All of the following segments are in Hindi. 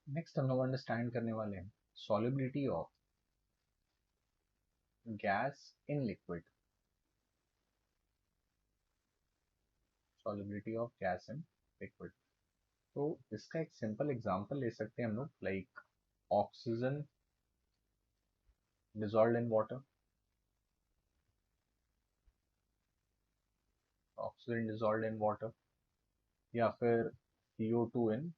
नेक्स्ट हम लोग अंडरस्टैंड करने वाले हैं solubility of gas in liquid. Solubility of gas in liquid, तो इसका एक सिंपल एग्जांपल ले सकते हैं हम लोग, like oxygen dissolved in water, oxygen dissolved in water, या फिर CO2 इन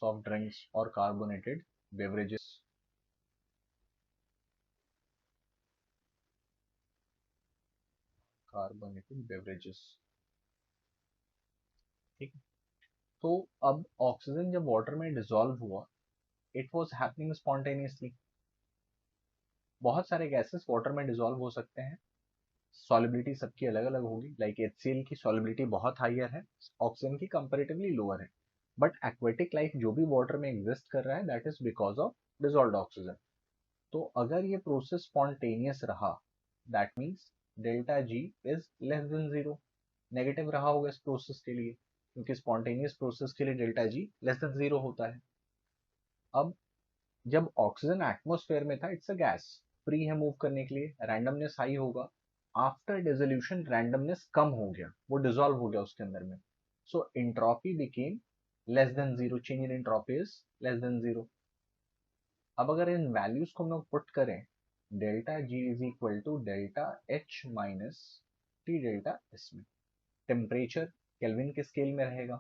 सॉफ्ट ड्रिंक्स और कार्बोनेटेड बेवरेजेस। कार्बोनेटेड बेवरेजेस, ठीक है। तो अब ऑक्सीजन जब वाटर में डिसॉल्व हुआ, इट वाज हैपनिंग स्पॉन्टेनियसली। बहुत सारे गैसेस वाटर में डिसॉल्व हो सकते हैं, सॉलिबिलिटी सबकी अलग अलग होगी। लाइक HCl की सॉलिबिलिटी बहुत हायर है, ऑक्सीजन की कंपैरेटिवली लोअर है। बट एक्वेटिक लाइफ जो भी वाटर में एग्जिस्ट कर रहा है, that is because of dissolved oxygen. तो अगर ये प्रोसेस स्पॉन्टेनियस रहा, that means delta G is less than zero. Negative रहा होगा इस प्रोसेस के लिए, क्योंकि स्पॉन्टेनियस प्रोसेस के लिए delta G less than zero होता है। अब जब ऑक्सीजन एटमोस्फेयर में था, इट्स अ गैस, फ्री है मूव करने के लिए, रैंडमनेस हाई होगा। आफ्टर डिसोल्यूशन रैंडमनेस कम हो गया, वो डिसॉल्व हो गया उसके अंदर में। So entropy became less than zero, change in entropy is less than zero. अब अगर इन वैल्यूज को हम लोग पुट करें, delta G is equal to delta H minus T delta S में। टेम्परेचर केल्विन के स्केल में रहेगा,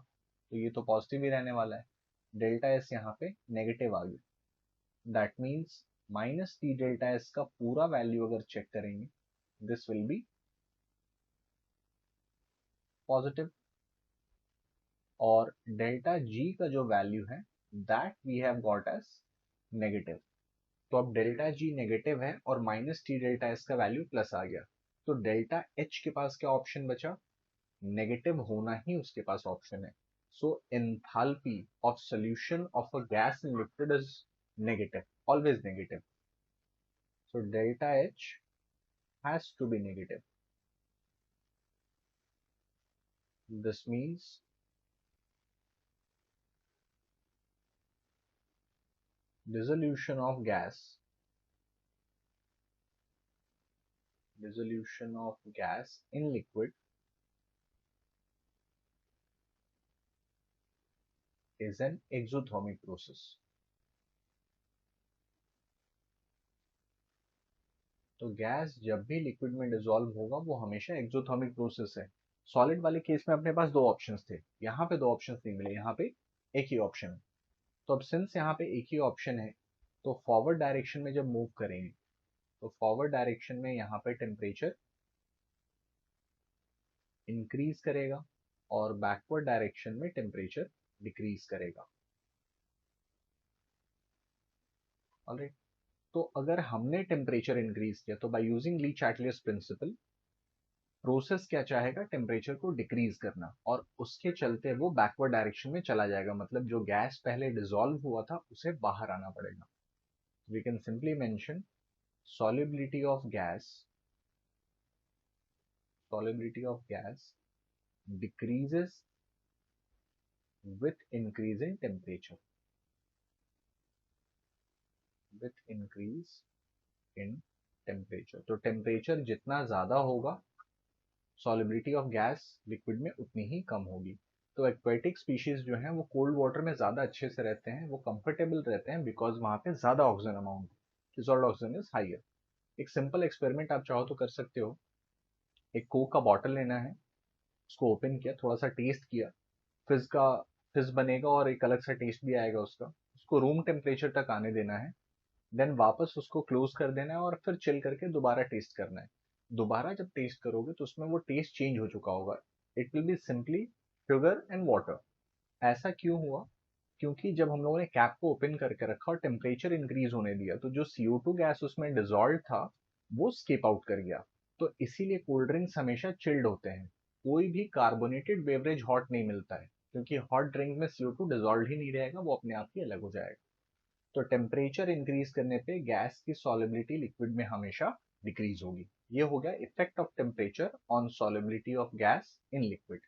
तो ये तो पॉजिटिव ही रहने वाला है। डेल्टा एस यहाँ पे नेगेटिव आ गया, that means minus T delta S का पूरा वैल्यू अगर चेक करेंगे, दिस विल बी पॉजिटिव। और डेल्टा जी का जो वैल्यू है, that we have got as negative. तो अब डेल्टा जी नेगेटिव है और माइनस टी डेल्टा एस का वैल्यू प्लस आ गया। तो डेल्टा एच के पास क्या ऑप्शन बचा? नेगेटिव होना ही उसके पास ऑप्शन है। So enthalpy of solution of a gas in liquid is negative, always negative. So delta H has to be negative. This means dissolution of gas, dissolution of gas in liquid is an exothermic process. तो गैस जब भी लिक्विड में डिसॉल्व होगा, वो हमेशा एक्सोथर्मिक प्रोसेस है। सॉलिड वाले केस में अपने पास दो ऑप्शंस थे, यहाँ पे दो ऑप्शंस नहीं मिले, यहाँ पे एक ही ऑप्शन है। तो अब सिंस यहाँ पे एक ही ऑप्शन है, तो फॉरवर्ड डायरेक्शन में जब मूव करेंगे, तो फॉरवर्ड डायरेक्शन में यहाँ पे टेम्परेचर इंक्रीज करेगा और बैकवर्ड डायरेक्शन में टेम्परेचर डिक्रीज करेगा। ऑलराइट, तो अगर हमने टेम्परेचर इंक्रीज किया, तो by using Le Chatelier's principle, process क्या चाहेगा? टेम्परेचर को डिक्रीज करना, और उसके चलते वो बैकवर्ड डायरेक्शन में चला जाएगा। मतलब जो गैस पहले डिसॉल्व हुआ था, उसे बाहर आना पड़ेगा। We can simply mention solubility of gas, solubility of gas decreases with increase in temperature, with increase in temperature। तो टेम्परेचर जितना ज्यादा होगा, solubility of gas लिक्विड में उतनी ही कम होगी। तो एक्वेटिक स्पीशीज जो हैं, वो कोल्ड वाटर में ज्यादा अच्छे से रहते हैं, वो कंफर्टेबल रहते हैं, बिकॉज वहां पे ज्यादा oxygen amount, dissolved oxygen is higher. एक सिंपल एक्सपेरिमेंट आप चाहो तो कर सकते हो। एक कोक का बॉटल लेना है, उसको ओपन किया, थोड़ा सा टेस्ट किया, फिज का फिज बनेगा और एक अलग सा टेस्ट भी आएगा उसका। उसको रूम टेम्परेचर तक आने देना है, देन वापस उसको क्लोज कर देना है और फिर चिल करके दोबारा टेस्ट करना है। दोबारा जब टेस्ट करोगे, तो उसमें वो टेस्ट चेंज हो चुका होगा, it will be simply sugar and water. ऐसा क्यों हुआ? क्योंकि जब हम लोगों ने कैप को ओपन करके रखा और टेम्परेचर इंक्रीज होने दिया, तो जो CO2 गैस उसमें डिजॉल्व था, वो स्केप आउट कर गया। तो इसीलिए कोल्ड ड्रिंक्स हमेशा चिल्ड होते हैं। कोई भी कार्बोनेटेड बेवरेज हॉट नहीं मिलता है, क्योंकि हॉट ड्रिंक में CO2 डिजॉल्व ही नहीं रहेगा, वो अपने आप ही अलग हो जाएगा। तो टेम्परेचर इंक्रीज करने पे गैस की सॉलिबिलिटी लिक्विड में हमेशा डिक्रीज होगी। ये हो गया effect of temperature on solubility of gas in liquid.